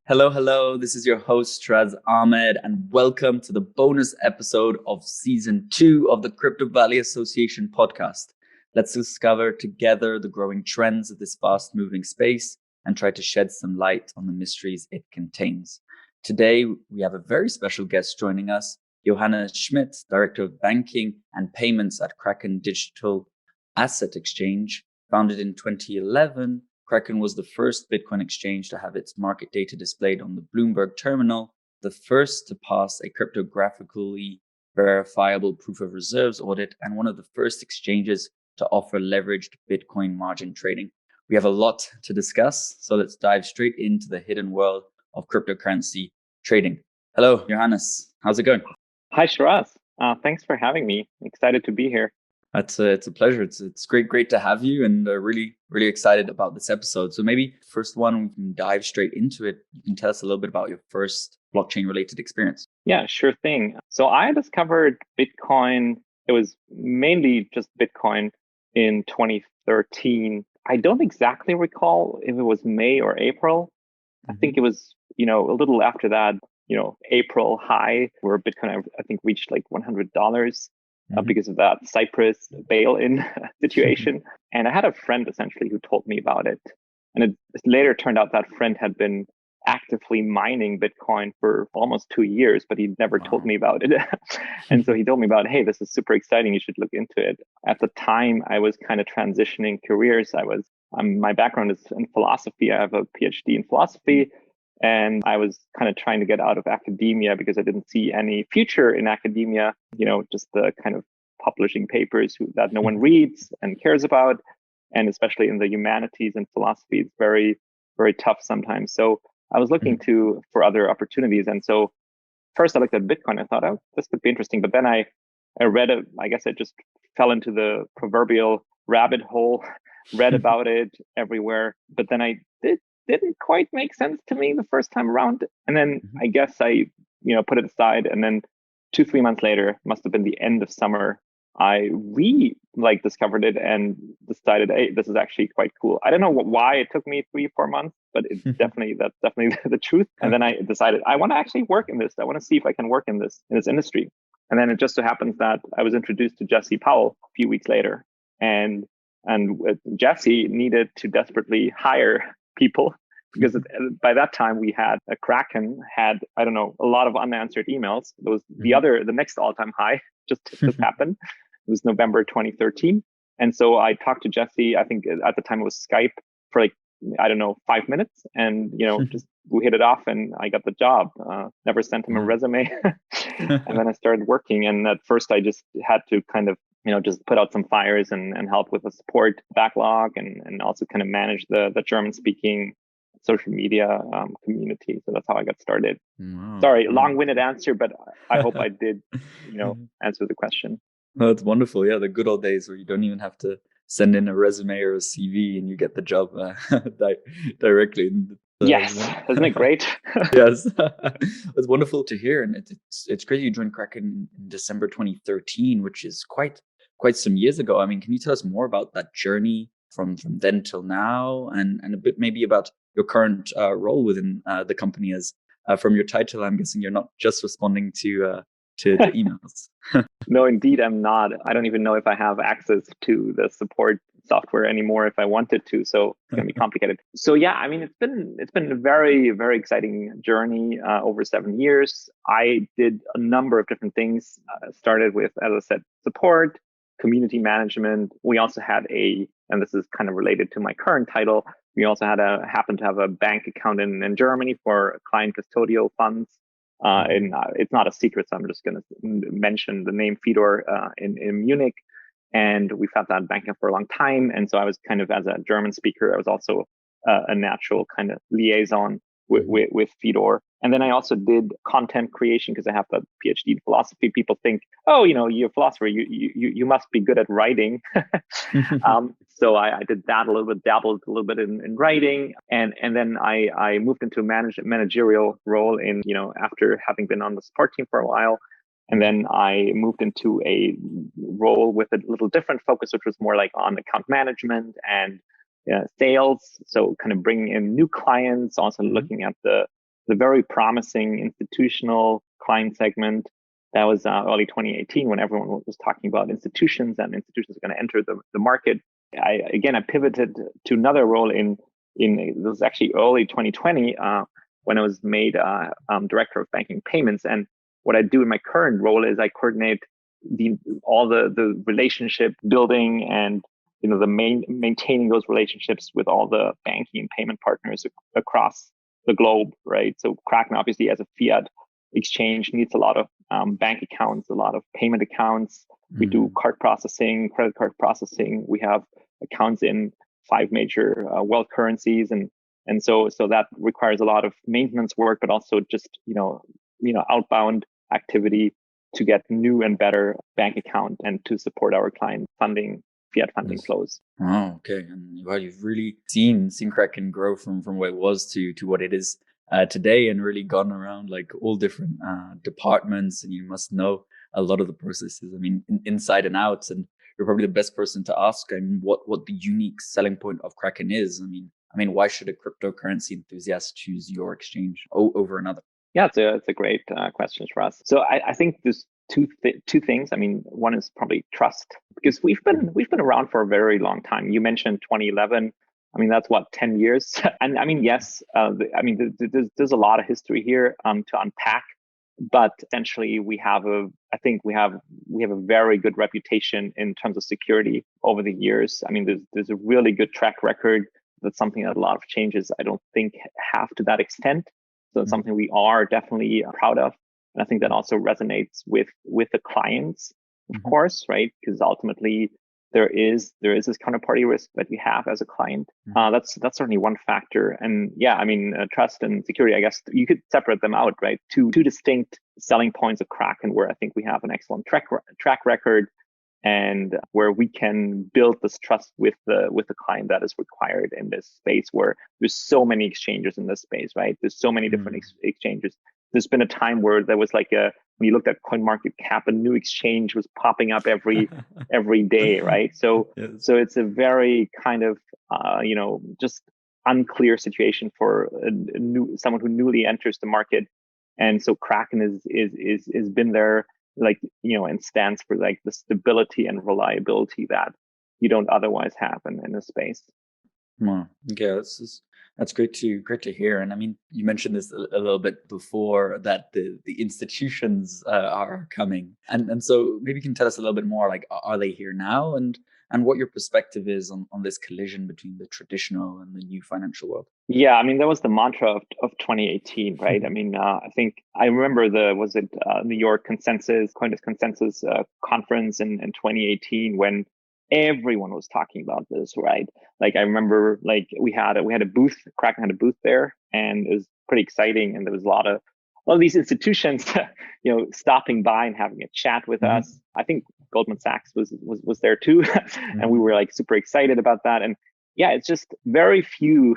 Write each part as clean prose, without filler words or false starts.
Hello, hello. This is your host, Sheraz Ahmed, and welcome to the bonus episode of season 2 of the Crypto Valley Association podcast. Let's discover together the growing trends of this fast moving space and try to shed some light on the mysteries it contains. Today, we have a very special guest joining us, Johannes Schmitt, Director of Banking and Payments at Kraken Digital Asset Exchange. Founded in 2011, Kraken was the first Bitcoin exchange to have its market data displayed on the Bloomberg terminal, the first to pass a cryptographically verifiable proof of reserves audit, and one of the first exchanges to offer leveraged Bitcoin margin trading. We have a lot to discuss, so let's dive straight into the hidden world of cryptocurrency trading. Hello, Johannes. How's it going? Hi, Sheraz. Thanks for having me. Excited to be here. It's a pleasure. It's great to have you, and really excited about this episode. So maybe first one, we can dive straight into it. You can tell us a little bit about your first blockchain related experience. Yeah, sure thing. So I discovered Bitcoin. It was mainly just Bitcoin in 2013. I don't exactly recall if it was May or April. I think it was, a little after that, April high where Bitcoin, I think, reached like $100. Because of that Cyprus bail-in situation. And I had a friend essentially who told me about it. And it later turned out that friend had been actively mining Bitcoin for almost 2 years, but he never told me about it. And so he told me about, hey, this is super exciting. You should look into it. At the time, I was kind of transitioning careers. My background is in philosophy. I have a PhD in philosophy. And I was kind of trying to get out of academia because I didn't see any future in academia, just the kind of publishing papers that no one reads and cares about. And especially in the humanities and philosophy, it's very, very tough sometimes. So I was looking for other opportunities. And so first I looked at Bitcoin. I thought, oh, this could be interesting. But then I read it. I guess I just fell into the proverbial rabbit hole, read about it everywhere. But then didn't quite make sense to me the first time around. And then I guess I, put it aside. And then 2-3 months later, must have been the end of summer, I discovered it and decided, hey, this is actually quite cool. I don't know why it took me 3-4 months, but that's definitely the truth. And then I decided I want to actually work in this. I want to see if I can work in this industry. And then it just so happens that I was introduced to Jesse Powell a few weeks later. And Jesse needed to desperately hire people because by that time we had Kraken had, I don't know, a lot of unanswered emails. It was the next all-time high just happened. It was November 2013. And so I talked to Jesse, I think at the time it was Skype, for 5 minutes, and just we hit it off and I got the job. Never sent him a resume. And then I started working, and at first I just had to kind of just put out some fires and help with the support backlog and also kind of manage the German speaking social media community. So that's how I got started. Wow. Sorry, long-winded answer, but I hope I did, answer the question. Oh, that's wonderful. Yeah, the good old days where you don't even have to send in a resume or a CV and you get the job directly. Yes, isn't it great? Yes, it's wonderful to hear, and it's crazy you joined Kraken in December 2013, which is quite some years ago. I mean, can you tell us more about that journey from then till now, and a bit maybe about your current role within the company? As from your title, I'm guessing you're not just responding to emails. No, indeed, I'm not. I don't even know if I have access to the support software anymore if I wanted to. So it's going to be complicated. So yeah, I mean, it's been a very, very exciting journey over 7 years. I did a number of different things. Started with, as I said, support, community management. We also had and this is kind of related to my current title, we also happened to have a bank account in Germany for client custodial funds. And it's not a secret, so I'm just going to mention the name Fedor in Munich. And we've had that banking for a long time. And so I was kind of, as a German speaker, I was also a natural kind of liaison with Fedor. And then I also did content creation because I have a PhD in philosophy. People think, oh, you're a philosopher, you must be good at writing. So I did that a little bit, dabbled a little bit in writing, and then I moved into a managerial role after having been on the support team for a while. And then I moved into a role with a little different focus, which was more like on account management and sales. So kind of bringing in new clients, also looking at the the very promising institutional client segment. That was early 2018 when everyone was talking about institutions and institutions are going to enter the market. I pivoted to another role in this was actually early 2020 when I was made director of banking payments. And what I do in my current role is I coordinate all the relationship building and the maintaining those relationships with all the banking and payment partners across the globe, right? So Kraken, obviously, as a fiat exchange, needs a lot of bank accounts, a lot of payment accounts. We do card processing, credit card processing. We have accounts in 5 major world currencies, and so that requires a lot of maintenance work, but also just outbound activity to get new and better bank account and to support our client funding, fiat funding flows. Oh, okay. And well, you've really seen Kraken grow from what it was to what it is today, and really gone around like all different departments, and you must know a lot of the processes. I mean, inside and out. And you're probably the best person to ask. I mean, what the unique selling point of Kraken is. I mean, why should a cryptocurrency enthusiast choose your exchange over another? Yeah, it's a great question for us. So I think there's two things. I mean, one is probably trust, because we've been around for a very long time. You mentioned 2011. I mean, that's what, 10 years. And I mean, yes, there's a lot of history here to unpack, but essentially I think we have a very good reputation in terms of security over the years. I mean, there's a really good track record. That's something that a lot of changes I don't think have to that extent. So it's something we are definitely proud of. And I think that also resonates with the clients, of course, right? Because ultimately there is this counterparty risk that we have as a client. That's certainly one factor. And yeah, I mean, trust and security, I guess you could separate them out, right? Two distinct selling points of Kraken, where I think we have an excellent track record, and where we can build this trust with the client that is required in this space, where there's so many exchanges in this space, right? There's so many different exchanges. There's been a time where there was like when you looked at CoinMarketCap, a new exchange was popping up every day, right? So Yes. so it's a very kind of just unclear situation for someone who newly enters the market, and so Kraken is been there, like, and stands for like the stability and reliability that you don't otherwise have in this space. Wow. Okay, that's great to hear. And I mean, you mentioned this a little bit before, that the institutions are coming, and so maybe you can tell us a little bit more. Like, are they here now, and what your perspective is on this collision between the traditional and the new financial world? Yeah, I mean, that was the mantra of 2018, right? I mean, I think I remember New York Consensus, Coindesk Consensus conference in 2018, when everyone was talking about this, right? Like, I remember, like, we had a booth, Kraken had a booth there, and it was pretty exciting. And there was a lot of these institutions, stopping by and having a chat with us. I think Goldman Sachs was there too, and we were like super excited about that. And yeah, it's just very few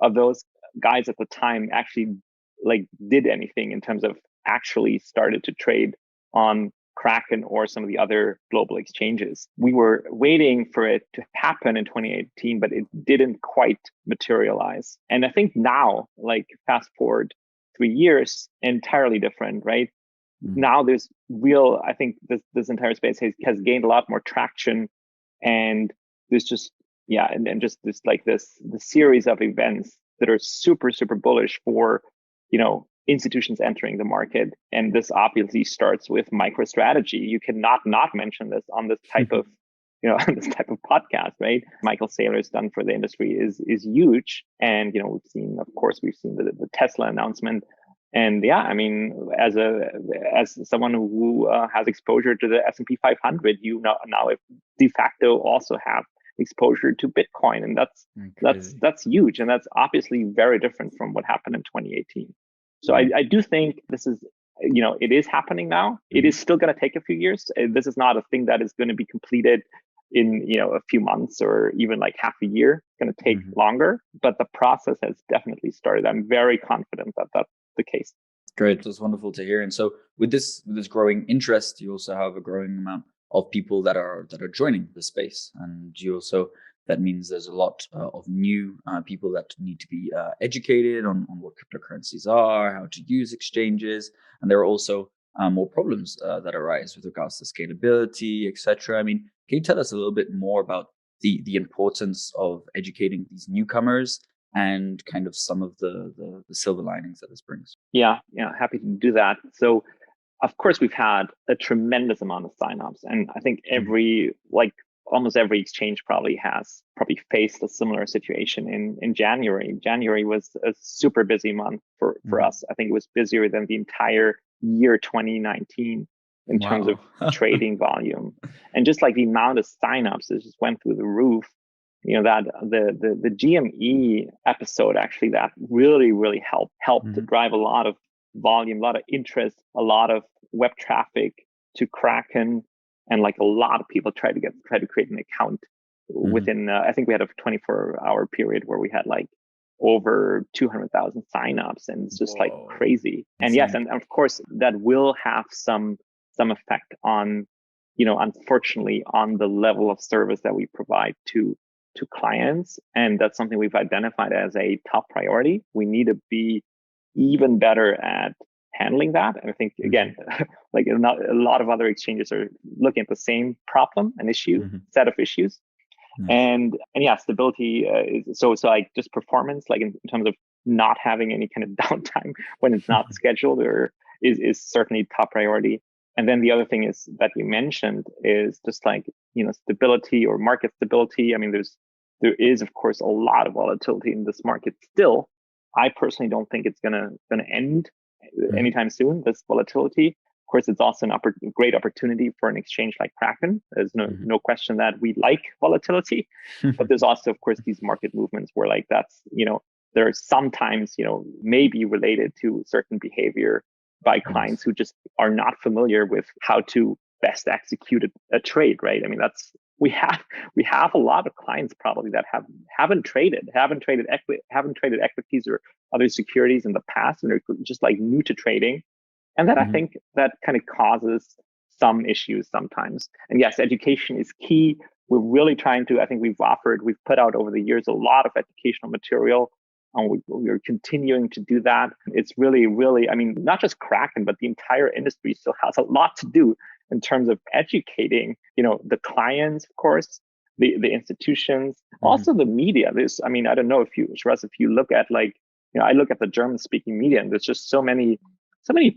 of those guys at the time actually like did anything in terms of actually started to trade on Kraken or some of the other global exchanges. We were waiting for it to happen in 2018, but it didn't quite materialize. And I think now, like, fast forward 3 years, entirely different, right? Now there's I think this entire space has gained a lot more traction, and there's just, and just this, like, the series of events that are super, super bullish for, institutions entering the market. And this obviously starts with MicroStrategy. You cannot not mention this on this type of, on this type of podcast, right? Michael Saylor's done for the industry is huge. And, we've seen the Tesla announcement. And yeah, I mean, as someone who has exposure to the S&P 500, now de facto also have exposure to Bitcoin, and that's huge, and that's obviously very different from what happened in 2018. So I do think this is, it is happening now. It is still going to take a few years. This is not a thing that is going to be completed in a few months or even like half a year. It's going to take longer, but the process has definitely started. I'm very confident that that's the case. Great, that's wonderful to hear. And so with this growing interest, you also have a growing amount of people that are joining the space, and you also That means there's a lot of new people that need to be educated on what cryptocurrencies are, how to use exchanges, and there are also more problems that arise with regards to scalability, etc. I mean, can you tell us a little bit more about the importance of educating these newcomers and kind of some of the silver linings that this brings? Yeah, happy to do that. So of course, we've had a tremendous amount of signups, and I think almost every exchange probably faced a similar situation in January. January was a super busy month for us. I think it was busier than the entire year 2019 in terms of trading volume, and just like the amount of signups, it just went through the roof. That the GME episode actually that really helped to drive a lot of volume, a lot of interest, a lot of web traffic to Kraken, and like a lot of people try to create an account within. I think we had a 24-hour period where we had like over 200,000 signups, and it's just like crazy. And yes, and of course that will have some effect on, unfortunately, on the level of service that we provide to clients, and that's something we've identified as a top priority. We need to be even better at handling that. And I think, again, like a lot of other exchanges are looking at the same problem and set of issues. And yeah, stability is so like just performance, like in terms of not having any kind of downtime when it's not scheduled, or is certainly top priority. And then the other thing is that you mentioned is just like, stability or market stability. I mean, there is of course a lot of volatility in this market still. I personally don't think it's gonna end anytime soon, this volatility. Of course, it's also a great opportunity for an exchange like Kraken. There's no question that we like volatility, but there's also, of course, these market movements where like that's, there are sometimes, maybe related to certain behavior by clients who just are not familiar with how to best execute a trade, right? I mean, we have a lot of clients probably that haven't traded equities or other securities in the past, and are just like new to trading. And then I think that kind of causes some issues sometimes. And yes, education is key. We're really trying to, I think we've put out over the years a lot of educational material, and we're continuing to do that. It's really, I mean, not just Kraken, but the entire industry still has a lot to do in terms of educating, the clients, of course, the institutions, also the media. I mean, I don't know Sheraz, if you look at like, I look at the German speaking media, and there's just so many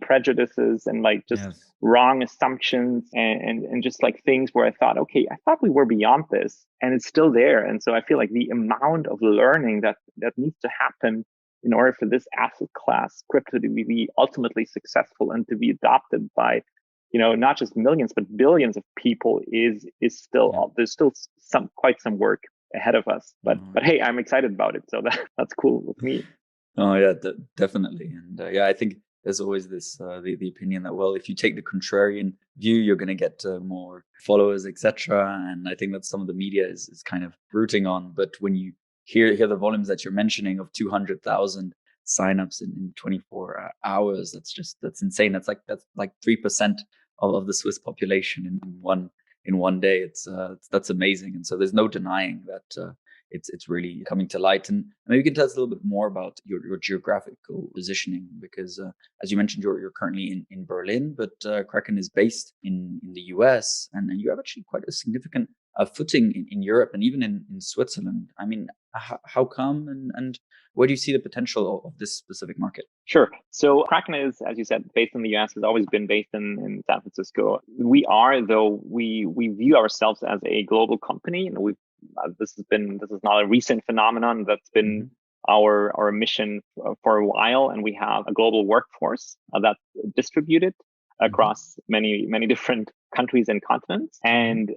prejudices and like just wrong assumptions and just like things where I thought we were beyond this, and it's still there. And so I feel like the amount of learning that needs to happen in order for this asset class, crypto, to be ultimately successful and to be adopted by, not just millions, but billions of people is still, there's still quite some work ahead of us. But hey, I'm excited about it. So that's cool with me. Oh yeah, definitely. And I think there's always this the opinion that, well, if you take the contrarian view, you're going to get more followers, etc. And I think that some of the media is kind of rooting on. But when you hear the volumes that you're mentioning of 200,000 signups in 24 hours, that's insane. That's like 3% of the Swiss population in one day. That's amazing. And so there's no denying that. It's really coming to light. And maybe you can tell us a little bit more about your geographical positioning, because as you mentioned, you're currently in Berlin, but Kraken is based in the US, and you have actually quite a significant footing in Europe and even in Switzerland. I mean, how come, and where do you see the potential of this specific market? Sure. So Kraken is, as you said, based in the US, has always been based in San Francisco. We view ourselves as a global company, and this is not a recent phenomenon. That's been our mission for a while, and we have a global workforce that's distributed across many different countries and continents. And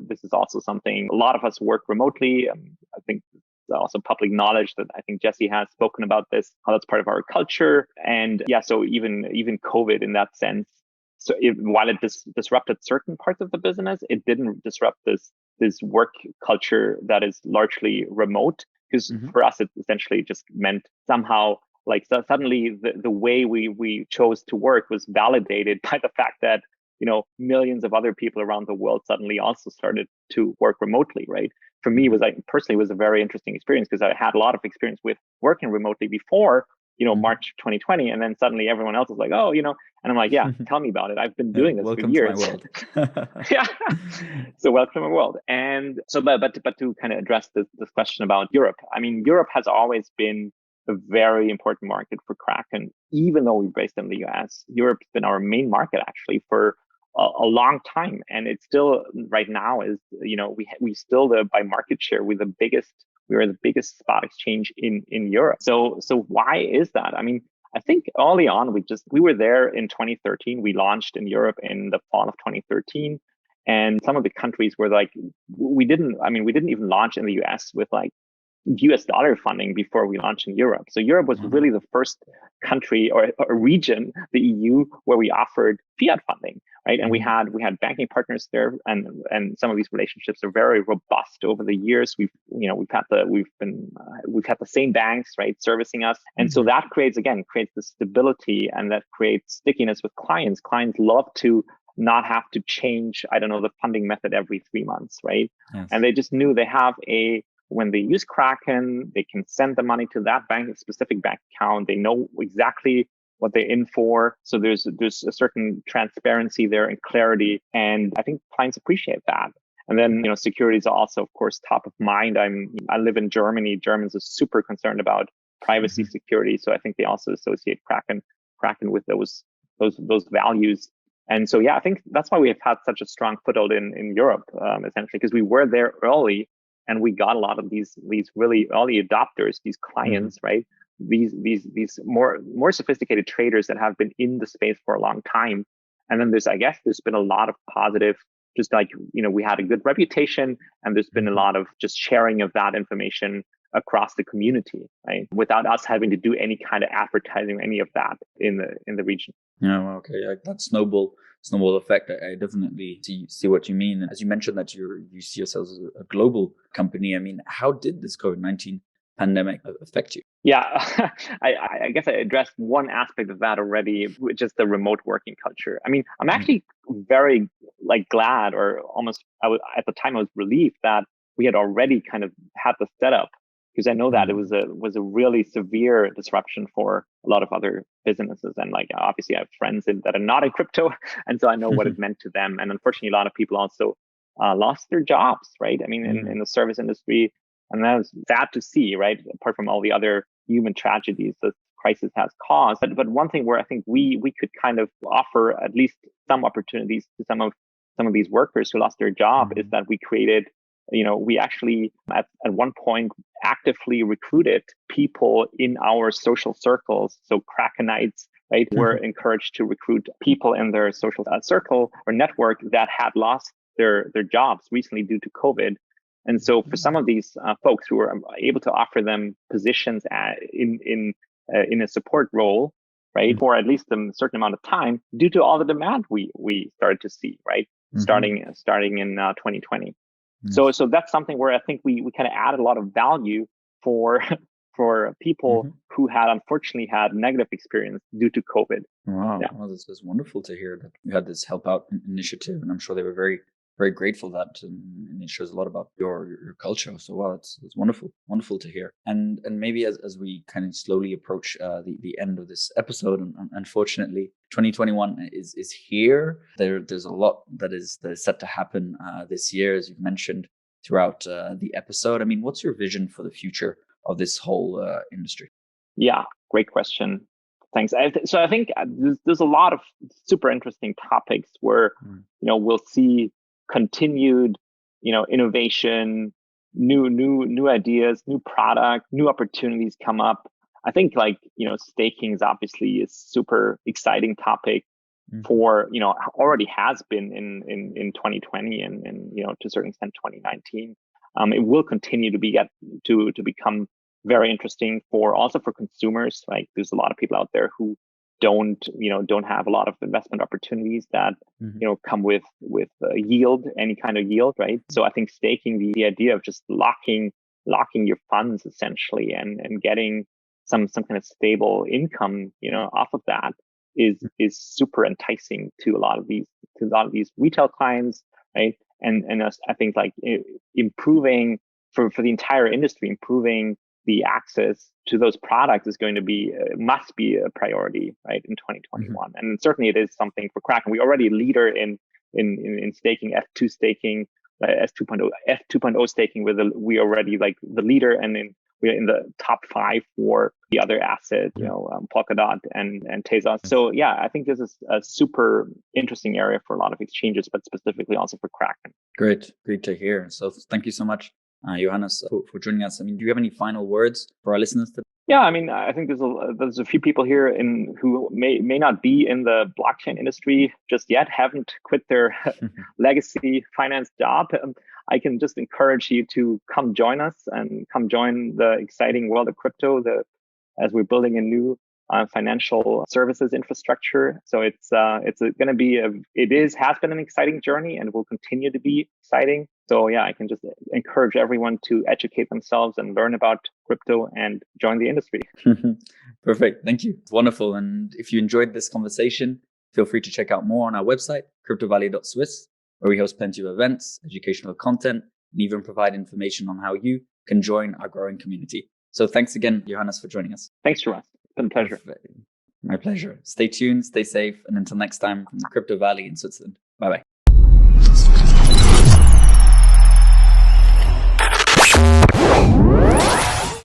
this is also something a lot of us work remotely. I think it's also public knowledge that I think Jesse has spoken about this, how that's part of our culture. And so even COVID in that sense. So while it disrupted certain parts of the business, it didn't disrupt this work culture that is largely remote, because for us, it essentially just meant somehow like suddenly the way we chose to work was validated by the fact that, millions of other people around the world suddenly also started to work remotely, right? for me was like personally was a very interesting experience because I had a lot of experience with working remotely before, March 2020. And then suddenly everyone else was like, oh, and I'm like, yeah, tell me about it. I've been doing this for Welcome years. to my world. Yeah. So welcome to my world. And so, but to kind of address this question about Europe, I mean, Europe has always been a very important market for Kraken, even though we're based in the US. Europe's been our main market actually for a long time, and it's still right now is we still by market share we are the biggest spot exchange in Europe. So why is that? I mean, I think early on we were there in 2013. We launched in Europe in the fall of 2013, and some of the countries were like we didn't even launch in the US with like US dollar funding before we launched in Europe. So Europe was really the first country or region, the EU, where we offered fiat funding, right? And we had banking partners there, and some of these relationships are very robust over the years. We've had the same banks, right, servicing us, and so that creates the stability, and that creates stickiness with clients. Clients love to not have to change, the funding method every 3 months, right? Yes. And they just knew they have when they use Kraken, they can send the money to that specific bank account. They know exactly what they're in for. So there's a certain transparency there and clarity. And I think clients appreciate that. And then, security is also, of course, top of mind. I live in Germany. Germans are super concerned about privacy security. So I think they also associate Kraken with those values. And so, yeah, I think that's why we have had such a strong foothold in Europe, essentially, because we were there early. And we got a lot of these really early adopters, these clients, right? These more sophisticated traders that have been in the space for a long time. And then there's been a lot of positive, just like, we had a good reputation, and there's been a lot of just sharing of that information across the community, right? Without us having to do any kind of advertising, any of that in the region. Yeah, okay, yeah, that snowball effect. I definitely see what you mean. As you mentioned that you see yourselves as a global company. I mean, how did this COVID-19 pandemic affect you? Yeah, I guess I addressed one aspect of that already, which is the remote working culture. I mean, I'm actually very glad, or almost at the time I was relieved that we had already kind of had the setup, because I know that it was a really severe disruption for a lot of other businesses. And obviously I have friends that are not in crypto, and so I know what it meant to them. And unfortunately, a lot of people also lost their jobs, right? I mean, in the service industry, and that was sad to see, right? Apart from all the other human tragedies this crisis has caused. But one thing where I think we could kind of offer at least some opportunities to some of these workers who lost their job is that we created, we actually at one point actively recruited people in our social circles. So Krakenites, right, were encouraged to recruit people in their social circle or network that had lost their jobs recently due to COVID. And so for some of these folks who were able to offer them positions in a support role, right, for at least a certain amount of time, due to all the demand we started to see, right, starting in 2020. So that's something where I think we kind of added a lot of value for people who had unfortunately had negative experience due to COVID. Wow, well, this is wonderful to hear that you had this help out initiative, and I'm sure they were very, very grateful that, and it shows a lot about your culture. So wow, it's wonderful to hear. And maybe as we kind of slowly approach the end of this episode, and unfortunately 2021 is here. There's a lot that is set to happen this year, as you've mentioned throughout the episode. I mean, what's your vision for the future of this whole industry? Yeah, great question. Thanks. So I think there's a lot of super interesting topics where we'll see continued innovation, new ideas, new product, new opportunities come up. I think staking is obviously a super exciting topic for already has been in 2020 and to a certain extent 2019. It will continue to become very interesting for consumers. Like there's a lot of people out there who don't have a lot of investment opportunities that come with yield, any kind of yield, right? So I think staking, the idea of just locking your funds essentially and getting some kind of stable income off of that is super enticing to a lot of these retail clients, right? And I think improving for the entire industry, improving the access to those products is going to be must be a priority, right, in 2021. And certainly it is something for Kraken. We're already a leader in staking, F2 staking, F2.0 staking. We already like the leader, and we're in the top 5 for the other asset, Polkadot and Tezos. So yeah, I think this is a super interesting area for a lot of exchanges, but specifically also for Kraken. Great to hear. So thank you so much, Johannes, for joining us. I mean, do you have any final words for our listeners today? Yeah, I mean, I think there's a few people here who may not be in the blockchain industry just yet, haven't quit their legacy finance job. I can just encourage you to come join us and come join the exciting world of crypto. As we're building a new financial services infrastructure. So it's going to be has been an exciting journey and will continue to be exciting. So yeah, I can just encourage everyone to educate themselves and learn about crypto and join the industry. Perfect. Thank you. It's wonderful. And if you enjoyed this conversation, feel free to check out more on our website, cryptovalley.swiss, where we host plenty of events, educational content, and even provide information on how you can join our growing community. So thanks again, Johannes, for joining us. Thanks, Sheraz. It's been a pleasure. Perfect. My pleasure. Stay tuned, stay safe, and until next time from the Crypto Valley in Switzerland. Bye-bye.